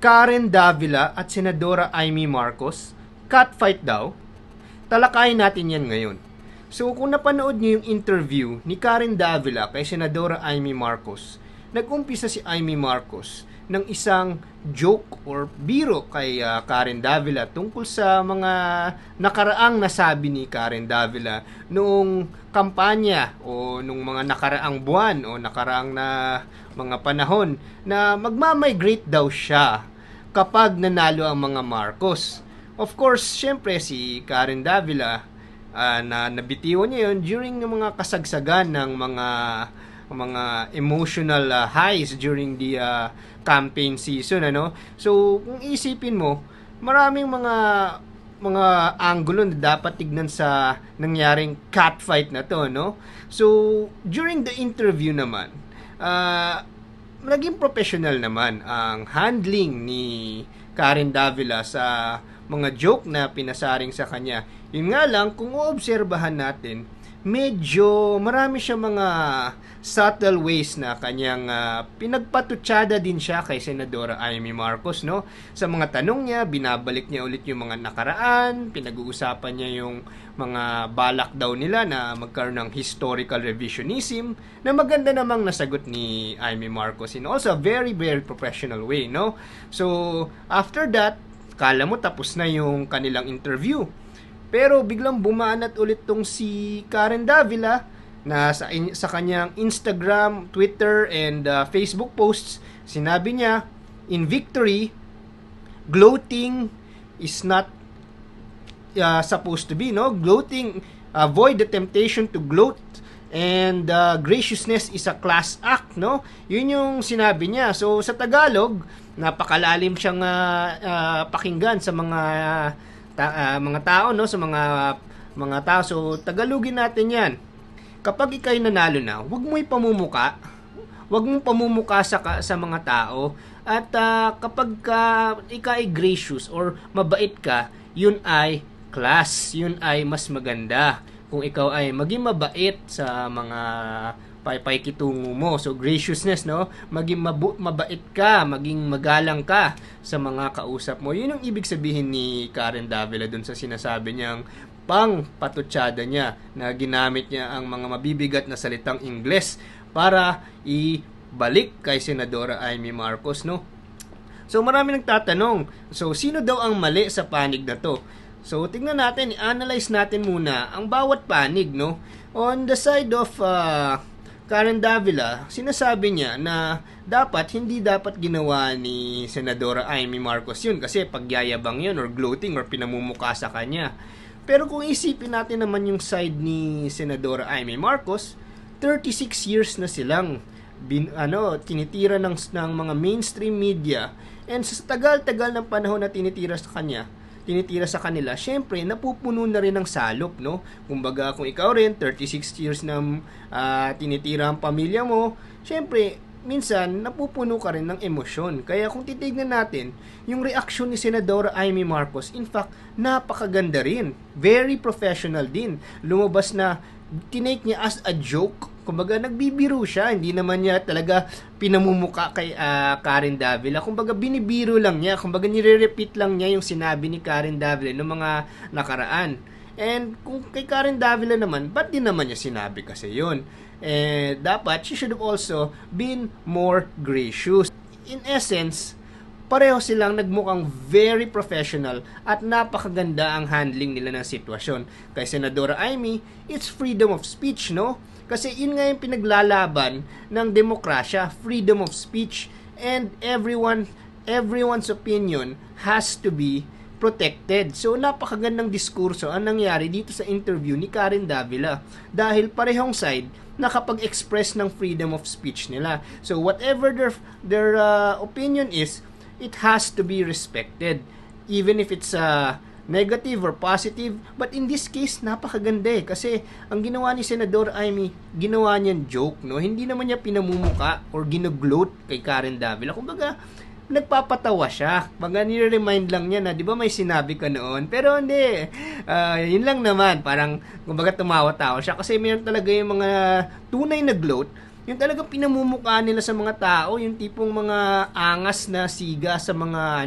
Karen Davila at Senadora Amy Marcos, catfight daw? Talakayin natin yan ngayon. So kung napanood niyo yung interview ni Karen Davila kay Senadora Amy Marcos, nag-umpisa si Amy Marcos ng isang joke or biro kay Karen Davila tungkol sa mga nakaraang nasabi ni Karen Davila noong kampanya o nung mga nakaraang buwan o nakaraang na mga panahon na magmamigrate daw siya kapag nanalo ang mga Marcos. Of course, syempre si Karen Davila na nabitiwan niya yun during ng mga kasagsagan ng mga emotional highs during the campaign season, ano. So kung isipin mo, maraming mga anggulo na dapat tignan sa nangyaring catfight na to, no. So during the interview naman, naging professional naman ang handling ni Karen Davila sa mga joke na pinasaring sa kanya. Yun nga lang, kung uobserbahan natin, medyo marami siya mga subtle ways na kanyang pinagpatutsada din siya kay Senadora Amy Marcos, no? Sa mga tanong niya, binabalik niya ulit yung mga nakaraan, pinag-uusapan niya yung mga balak daw nila na magkaroon ng historical revisionism na maganda namang nasagot ni Amy Marcos in also a very, very professional way, no? So, after that, kala mo tapos na yung kanilang interview. Pero biglang bumanat ulit tong si Karen Davila na sa kanyang Instagram, Twitter, and Facebook posts, sinabi niya, in victory, gloating is not supposed to be, no? Gloating, avoid the temptation to gloat, and graciousness is a class act, no? Yun yung sinabi niya. So sa Tagalog, napakalalim siyang pakinggan sa mga tao, no? Sa mga tao. So Tagalogin natin 'yan. Kapag ikay nanalo na, huwag mo ipamumuka. Huwag mong pamumuka sa mga tao. At kapag ikay gracious or mabait ka, yun ay class. Yun ay mas maganda. Kung ikaw ay maging mabait sa mga paikitungo mo. So graciousness, no? Maging mabait ka, maging magalang ka sa mga kausap mo. Yun ang ibig sabihin ni Karen Davila dun sa sinasabi niyang pang patutsada niya na ginamit niya ang mga mabibigat na salitang Ingles para ibalik kay Senadora Amy Marcos, no? So marami nagtatanong, so sino daw ang mali sa panig na to? So tingnan natin, i-analyze natin muna ang bawat panig, no? On the side of Karen Davila, sinasabi niya na hindi dapat ginawa ni Senadora Amy Marcos yun kasi pagyayabang yun or gloating or pinamumuka sa kanya. Pero kung isipin natin naman yung side ni Senadora Amy Marcos, 36 years na silang tinitira ng mga mainstream media, and sa tagal-tagal ng panahon na tinitira sa kanila, syempre napupuno na rin ng salop, no? Kumbaga kung ikaw rin 36 years na tinitira ang pamilya mo, syempre minsan napupuno ka rin ng emosyon. Kaya kung titignan natin yung reaksyon ni Senadora Amy Marcos, in fact napakaganda rin, very professional din. Lumabas na tinake niya as a joke. Kumbaga nagbibiro siya, hindi naman niya talaga pinamumuka kay Karen Davila. Kumbaga binibiro lang niya, kumbaga nire-repeat lang niya yung sinabi ni Karen Davila ng mga nakaraan. And kung kay Karen Davila naman, ba't din naman niya sinabi kasi yun? Dapat she should have also been more gracious. In essence, pareho silang nagmukhang very professional at napakaganda ang handling nila ng sitwasyon. Kay Senadora Amy, it's freedom of speech, no? Kasi yun nga yung pinaglalaban ng demokrasya, freedom of speech, and everyone's opinion has to be protected. So napakagandang diskurso ang nangyari dito sa interview ni Karen Davila dahil parehong side nakapag-express ng freedom of speech nila. So whatever their opinion is, it has to be respected even if it's negative or positive. But in this case, napakaganda kasi ang ginawa ni Senador Amy, ginawa niyang joke, no? Hindi naman niya pinamumuka or ginugloat kay Karen Davila. Kumbaga nagpapatawa siya. Baga nire-remind lang niya na, di ba may sinabi ka noon? Pero hindi. Yun lang naman. Parang, kumbaga tumawa-tawa siya. Kasi mayroon talaga yung mga tunay na gloat yung talagang pinamumukha nila sa mga tao, yung tipong mga angas na siga sa mga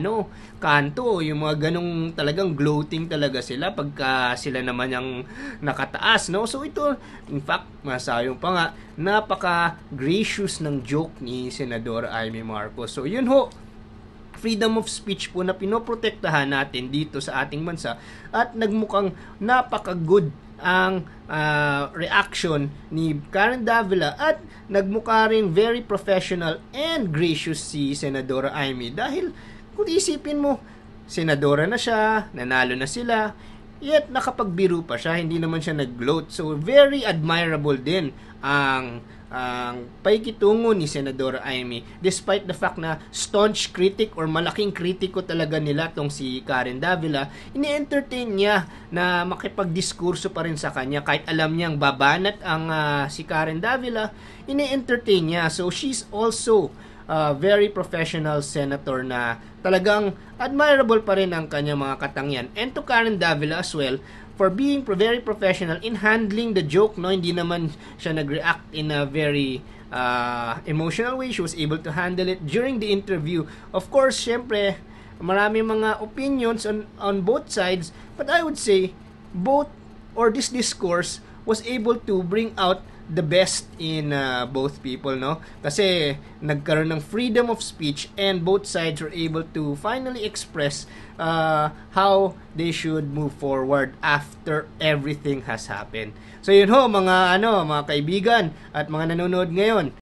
kanto, yung mga ganong talagang gloating talaga sila pagka sila naman yung nakataas, no? So ito, in fact, masayong pa nga, napaka-gracious ng joke ni Senadora Amy Marcos. So yun ho, freedom of speech po na pinoprotektahan natin dito sa ating bansa at nagmukhang napaka-good ang reaction ni Karen Davila at nagmukha rin very professional and gracious si Senadora Amy dahil kung isipin mo, senadora na siya, nanalo na sila, yet nakapagbiro pa siya, hindi naman siya nag-gloat. So very admirable din ang paikitungo ni Senadora Amy despite the fact na staunch critic or malaking kritiko talaga nila tong si Karen Davila, ini-entertain niya na makipagdiskurso pa rin sa kanya kahit alam niyang babanat ang si Karen Davila, ini-entertain niya. So she's also very professional senator na talagang admirable pa rin ang kanyang mga katangian. And to Karen Davila as well, for being very professional in handling the joke, no? Hindi naman siya nag-react in a very emotional way. She was able to handle it during the interview. Of course, syempre, marami mga opinions on both sides, but I would say both or this discourse was able to bring out the best in both people, no? Kasi nagkaroon ng freedom of speech and both sides were able to finally express how they should move forward after everything has happened. So yun ho, mga kaibigan at mga nanonood ngayon.